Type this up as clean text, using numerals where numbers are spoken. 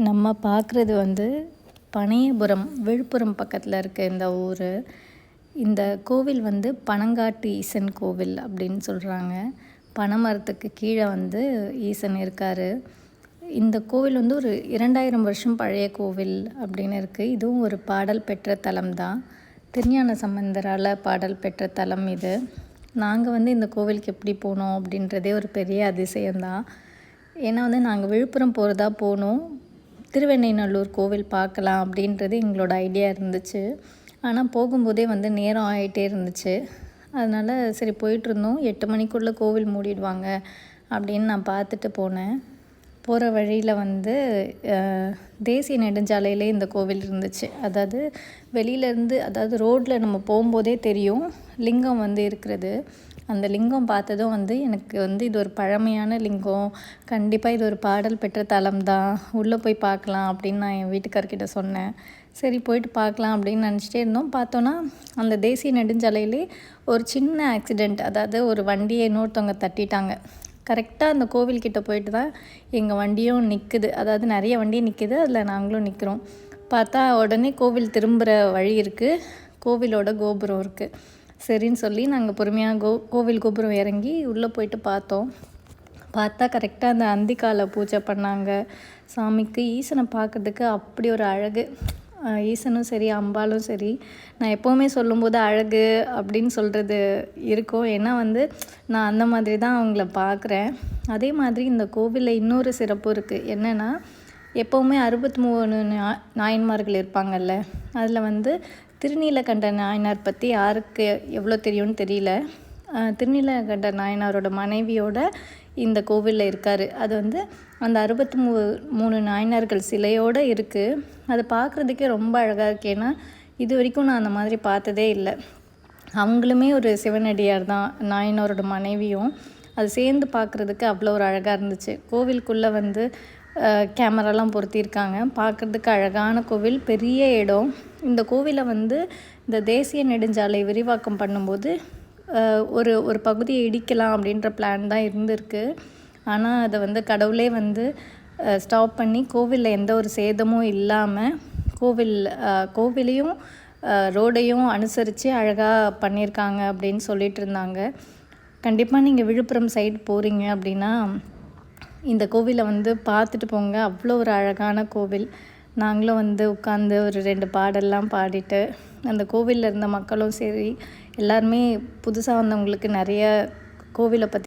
நம்ம பார்க்குறது பனையபுரம் விழுப்புரம் பக்கத்தில் இருக்க இந்த ஊர். இந்த கோவில் பனங்காட்டு ஈசன் கோவில் அப்படின்னு சொல்கிறாங்க. பனைமரத்துக்கு கீழே ஈசன் இருக்கார். இந்த கோவில் ஒரு 2000 வருஷம் பழைய கோவில் அப்படின்னு இருக்குது. இதுவும் ஒரு பாடல் பெற்ற தலம் தான். திருஞான சம்பந்தரால் பாடல் பெற்ற தலம் இது. நாங்கள் இந்த கோவிலுக்கு எப்படி போனோம் அப்படின்றதே ஒரு பெரிய அதிசயம்தான். ஏன்னா நாங்கள் விழுப்புரம் போகிறதா போனோம். திருவெண்ணைநல்லூர் கோவில் பார்க்கலாம் அப்படின்றது எங்களோட ஐடியா இருந்துச்சு. ஆனால் போகும்போதே நேரம் ஆகிட்டே இருந்துச்சு. அதனால் சரி போயிட்டுருந்தோம். 8 மணிக்குள்ளே கோவில் மூடிடுவாங்க அப்படின்னு நான் பார்த்துட்டு போனேன். போகிற வழியில் தேசிய நெடுஞ்சாலையிலே இந்த கோவில் இருந்துச்சு. அதாவது வெளியிலேருந்து, அதாவது ரோட்டில் நம்ம போகும்போதே தெரியும் லிங்கம் இருக்கிறது. அந்த லிங்கம் பார்த்ததும் எனக்கு இது ஒரு பழமையான லிங்கம், கண்டிப்பாக இது ஒரு பாடல் பெற்ற தலம் தான், உள்ளே போய் பார்க்கலாம் அப்படின்னு நான் என் வீட்டுக்கார்கிட்ட சொன்னேன். சரி போயிட்டு பார்க்கலாம் அப்படின்னு நினச்சிட்டே இருந்தோம். பார்த்தோன்னா அந்த தேசிய நெடுஞ்சாலையிலே ஒரு சின்ன ஆக்சிடெண்ட், அதாவது ஒரு வண்டியை இன்னொருத்தவங்க தட்டிட்டாங்க. கரெக்டாக அந்த கோவில்கிட்ட போயிட்டு தான் எங்கள் வண்டியும் நிற்குது. அதாவது நிறைய வண்டி நிற்கிது, அதில் நாங்களும் நிற்கிறோம். பார்த்தா உடனே கோவில் திரும்புகிற வழி இருக்குது, கோவிலோட கோபுரம் இருக்குது. சரின்னு சொல்லி நாங்கள் பொறுமையாக கோவில் கோபுரம் இறங்கி உள்ளே போயிட்டு பார்த்தோம். பார்த்தா கரெக்டாக அந்த அந்திக்கால பூஜை பண்ணாங்க சாமிக்கு. ஈசனை பார்க்குறதுக்கு அப்படி ஒரு அழகு. ஈசனும் சரி அம்பாலும் சரி, நான் எப்போவுமே சொல்லும்போது அழகு அப்படின்னு சொல்கிறது இருக்கும். ஏன்னா நான் அந்த மாதிரி தான் அவங்கள பார்க்குறேன். அதே மாதிரி இந்த கோவிலில் இன்னொரு சிறப்பு இருக்குது. என்னென்னா, எப்போவுமே 63 நாயன்மார்கள் இருப்பாங்கல்ல, அதில் திருநீலகண்ட நாயனார் பற்றி யாருக்கு எவ்வளோ தெரியும்னு தெரியல. திருநீலகண்ட நாயனாரோட மனைவியோட இந்த கோவிலில் இருக்கார். அது அந்த 63 நாயனார்கள் சிலையோடு இருக்குது. அதை பார்க்குறதுக்கே ரொம்ப அழகாக இருக்குது. ஏன்னா இது வரைக்கும் நான் அந்த மாதிரி பார்த்ததே இல்லை. அவங்களுமே ஒரு சிவனடியார் தான், நாயனாரோட மனைவியும். அது சேர்ந்து பார்க்குறதுக்கு அவ்வளோ ஒரு அழகாக இருந்துச்சு. கோவிலுக்குள்ளே கேமராலாம் பொருத்தியிருக்காங்க. பார்க்குறதுக்கு அழகான கோவில், பெரிய இடம். இந்த கோவிலை இந்த தேசிய நெடுஞ்சாலை விரிவாக்கம் பண்ணும்போது ஒரு பகுதியை இடிக்கலாம் அப்படின்ற பிளான் தான் இருந்திருக்கு. ஆனால் அதை கடவுளே ஸ்டாப் பண்ணி கோவிலில் எந்த ஒரு சேதமும் இல்லாமல் கோவிலையும் ரோடையும் அனுசரித்து அழகாக பண்ணியிருக்காங்க அப்படின்னு சொல்லிட்டு இருந்தாங்க. கண்டிப்பாக நீங்கள் விழுப்புரம் சைடு போகிறீங்க அப்படின்னா இந்த கோவிலை பார்த்துட்டு போங்க. அவ்வளோ ஒரு அழகான கோவில். நாங்களும் உட்காந்து ஒரு 2 பாடல்லாம் பாடிட்டு, அந்த கோவிலில் இருந்த மக்களும் சரி எல்லாருமே புதுசாக வந்தவங்களுக்கு நிறைய கோவிலை பற்றி